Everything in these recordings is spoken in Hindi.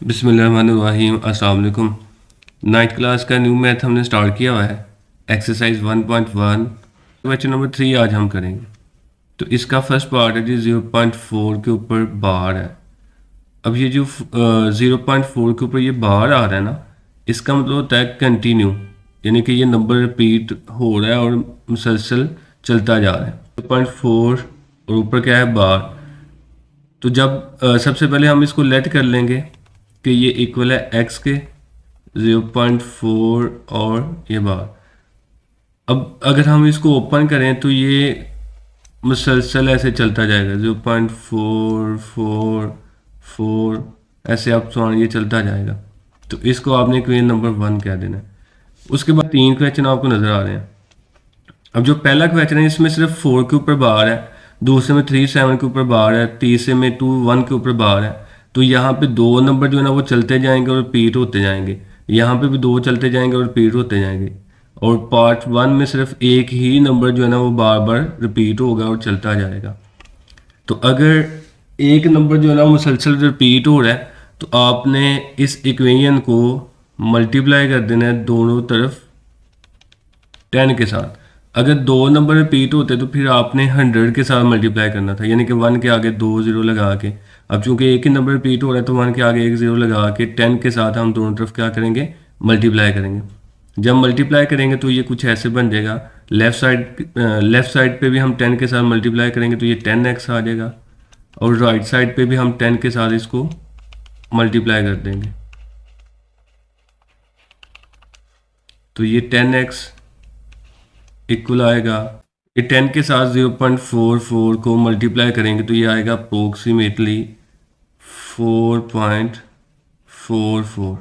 बिस्मिल्लाहिर्रहमानिर्रहीम। अस्सलाम वालेकुम। नाइन्थ क्लास का न्यू मैथ हमने स्टार्ट किया हुआ है। एक्सरसाइज 1.1 क्वेश्चन नंबर 3 आज हम करेंगे। तो इसका फर्स्ट पार्ट है जी 0.4 के ऊपर बार है। अब ये जो 0.4 के ऊपर ये बार आ रहा है ना, इसका मतलब होता है कंटिन्यू, यानी कि ये नंबर रिपीट हो रहा है और मुसलसल चलता जा रहा है। 0.4 और ऊपर क्या है बार। तो जब सबसे पहले हम इसको लेट कर लेंगे कि ये इक्वल है एक्स के 0.4 और ये बार। अब अगर हम इसको ओपन करें तो ये मुसलसल ऐसे चलता जाएगा 0.444 ऐसे आप सॉन ये चलता जाएगा। तो इसको आपने इक्वेशन नंबर 1 कह देना है। उसके बाद 3 क्वेश्चन आपको नजर आ रहे हैं। अब जो पहला क्वेश्चन है इसमें सिर्फ 4 के ऊपर बार है, दूसरे में 3 7 के ऊपर बार है, तीसरे में 2 1 के ऊपर बार है। तो यहाँ पे दो नंबर जो है ना वो चलते जाएंगे और रिपीट होते जाएंगे, यहाँ पे भी दो चलते जाएंगे और रिपीट होते जाएंगे। और पार्ट 1 में सिर्फ एक ही नंबर जो है ना वो बार बार रिपीट होगा और चलता जाएगा। तो अगर एक नंबर जो है ना मुसलसल रिपीट हो रहा है तो आपने इस इक्वेशन को मल्टीप्लाई कर देना है दोनों तरफ 10 के साथ। अगर दो नंबर रिपीट होते तो फिर आपने 100 के साथ मल्टीप्लाई करना था, यानी कि 1 के आगे 2 0 लगा के। अब चूंकि एक ही नंबर रिपीट हो रहा है तो 1 के आगे 1 0 लगा के 10 के साथ हम दोनों तरफ क्या करेंगे, मल्टीप्लाई करेंगे। जब मल्टीप्लाई करेंगे तो ये कुछ ऐसे बन जाएगा। लेफ्ट साइड पे भी हम 10 के साथ मल्टीप्लाई करेंगे तो ये 10x आ जाएगा, और राइट साइड पे भी हम 10 के साथ इसको मल्टीप्लाई कर देंगे तो ये 10x इक्वल आएगा। ये 10 के साथ 0.44 को मल्टीप्लाई करेंगे तो ये आएगा अप्रोक्सीमेटली 4.44।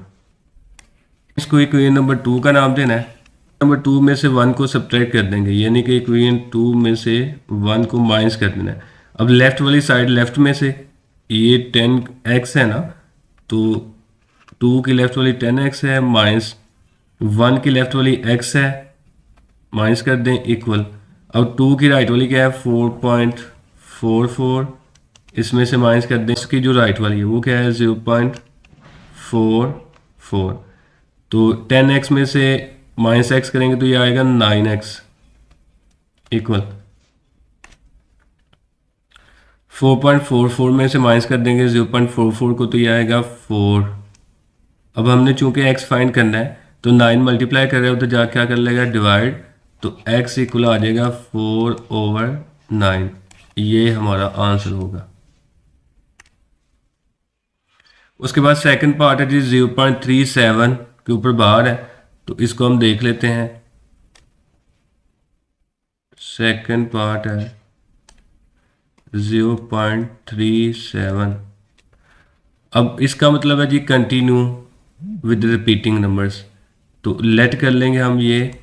इसको इक्वेशन नंबर 2 का नाम देना है। नंबर 2 में से 1 को सब्ट्रैक्ट कर देंगे, यानी कि इक्वेशन 2 में से 1 को माइनस कर देना है। अब लेफ्ट वाली साइड लेफ्ट में से ये 10x है ना, तो 2 की लेफ्ट वाली 10x है माइनस 1 की लेफ्ट वाली x है, माइनस कर दें इक्वल। अब 2 की राइट वाली क्या है 4.44, इसमें से माइनस कर दें इसकी जो राइट वाली है वो क्या है 0.44। तो 10x में से माइनस x करेंगे तो ये आएगा 9x इक्वल 4.44 में से माइनस कर देंगे 0.44 को तो ये आएगा 4। अब हमने चूंकि x फाइंड करना है तो 9 मल्टीप्लाई कर रहे हो तो जा क्या कर लेगा डिवाइड, तो x इक्वल आ जाएगा 4/9। ये हमारा आंसर होगा। उसके बाद सेकंड पार्ट है जी 0.37 के ऊपर बार है, तो इसको हम देख लेते हैं। सेकंड पार्ट है 0.37। अब इसका मतलब है जी कंटिन्यू विद रिपीटिंग नंबर्स। तो लेट कर लेंगे हम ये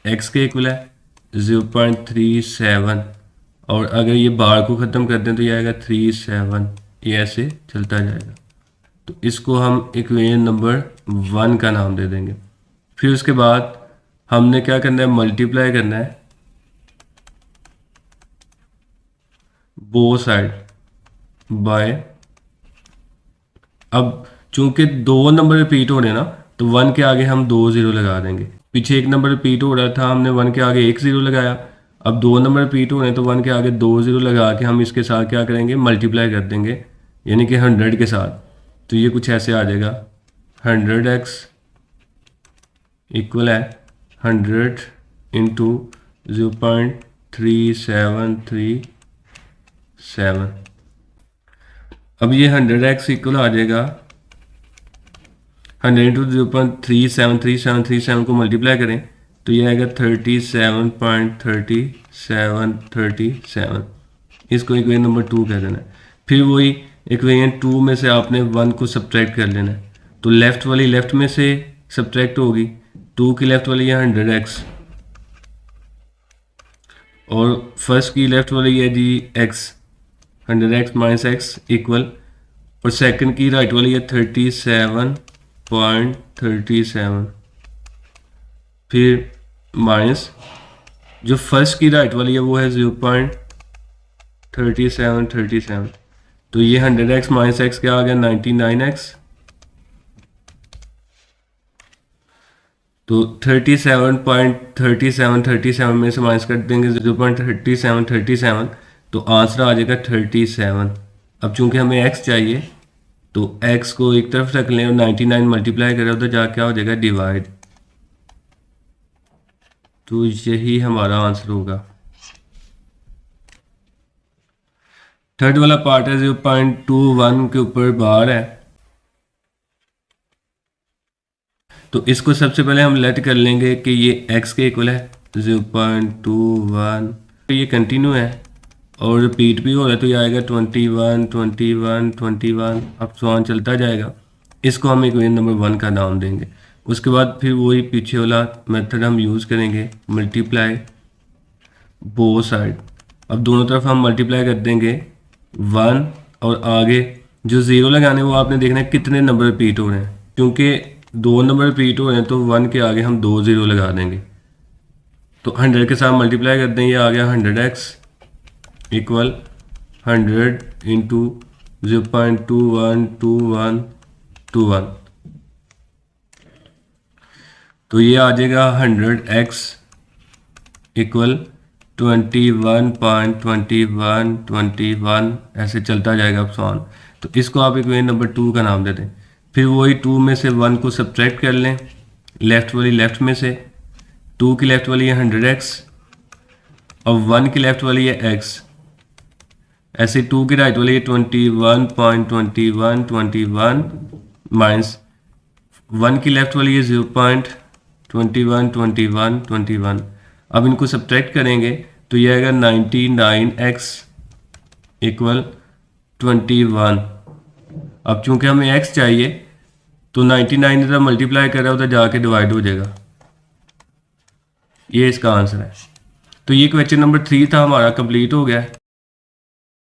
x के इक्वल है 0.37, और अगर ये बार को ख़त्म कर दें तो ये आएगा 37, ये ऐसे चलता जाएगा। तो इसको हम इक्वेशन नंबर 1 का नाम दे देंगे। फिर उसके बाद हमने क्या करना है, मल्टीप्लाई करना है बोथ साइड बाय। अब चूंकि दो नंबर रिपीट हो रहे हैं ना तो 1 के आगे हम 2 0 लगा देंगे। पीछे एक नंबर रिपीट हो रहा था, हमने 1 के आगे 1 0 लगाया। अब दो नंबर रिपीट हो रहे हैं तो 1 के आगे 2 0 लगा के हम इसके साथ क्या करेंगे, मल्टीप्लाई कर देंगे, यानी कि 100 के साथ। तो ये कुछ ऐसे आ जाएगा 100x इक्वल है 100 इंटू 0.3737। अब ये 100x इक्वल आ जाएगा 100 इंटू 0.373737 को मल्टीप्लाई करें तो ये आएगा 37.3737। इसको इक्वेशन नंबर 2 कह देना है। फिर वही इक्वेशन 2 में से आपने 1 को सब्ट्रैक्ट कर लेना है, तो लेफ्ट वाली लेफ्ट में से सब्ट्रैक्ट होगी, 2 की लेफ्ट वाली है 100x और फर्स्ट की लेफ्ट वाली है जी x, 100x minus x equal, और सेकंड की राइट वाली है 37.37, फिर माइनस जो फर्स्ट की राइट वाली है वो है 0.3737। तो ये 100x माइनस x क्या आ गया 99x तो 37.37 में से माइनस कर देंगे 0.3737, तो आंसर आ जाएगा 37। अब चूंकि हमें x चाहिए तो x को एक तरफ रख लें और 99 मल्टीप्लाई करें, उधर जाके क्या हो जाएगा डिवाइड, तो यही हमारा आंसर होगा। थर्ड वाला पार्ट है 0.21 के ऊपर बार है, तो इसको सबसे पहले हम लेट कर लेंगे कि ये x के इक्वल है 0.21, तो ये कंटिन्यू है और रिपीट भी हो रहा है, तो ये आएगा 21 21 21, अब सवाल चलता जाएगा। इसको हम इक्वेशन नंबर 1 का नाम देंगे। उसके बाद फिर वही पीछे वाला मेथड हम यूज़ करेंगे, मल्टीप्लाई बोथ साइड। अब दोनों तरफ हम मल्टीप्लाई कर देंगे 1, और आगे जो ज़ीरो लगाने वो आपने देखना है कितने नंबर रिपीट हो रहे हैं, क्योंकि 2 नंबर रिपीट हो रहे हैं तो 1 के आगे हम 2 ज़ीरो लगा देंगे। तो 100 के साथ मल्टीप्लाई कर दें, ये आ गया 100x इक्वल 100 इंटू 0.212121, तो ये आ जाएगा 100x इक्वल 21.2121, ऐसे चलता जाएगा अब सवाल। तो इसको आप इक्वेशन नंबर 2 का नाम दे दें। फिर वही 2 में से 1 को सब्ट्रैक्ट कर लें, लेफ्ट वाली लेफ्ट में से, 2 की लेफ्ट वाली है 100x और 1 की लेफ्ट वाली है x, ऐसे 2 की राइट वाली है 21.2121 माइनस 1 की लेफ्ट वाली है 0.212121। अब इनको सब्ट्रैक्ट करेंगे तो ये आएगा 99x इक्वल 21। अब चूंकि हमें x चाहिए तो 99 इधर मल्टीप्लाई कर रहा है, उधर जाके डिवाइड हो जाएगा, ये इसका आंसर है। तो ये क्वेश्चन नंबर 3 था हमारा, कंप्लीट हो गया है।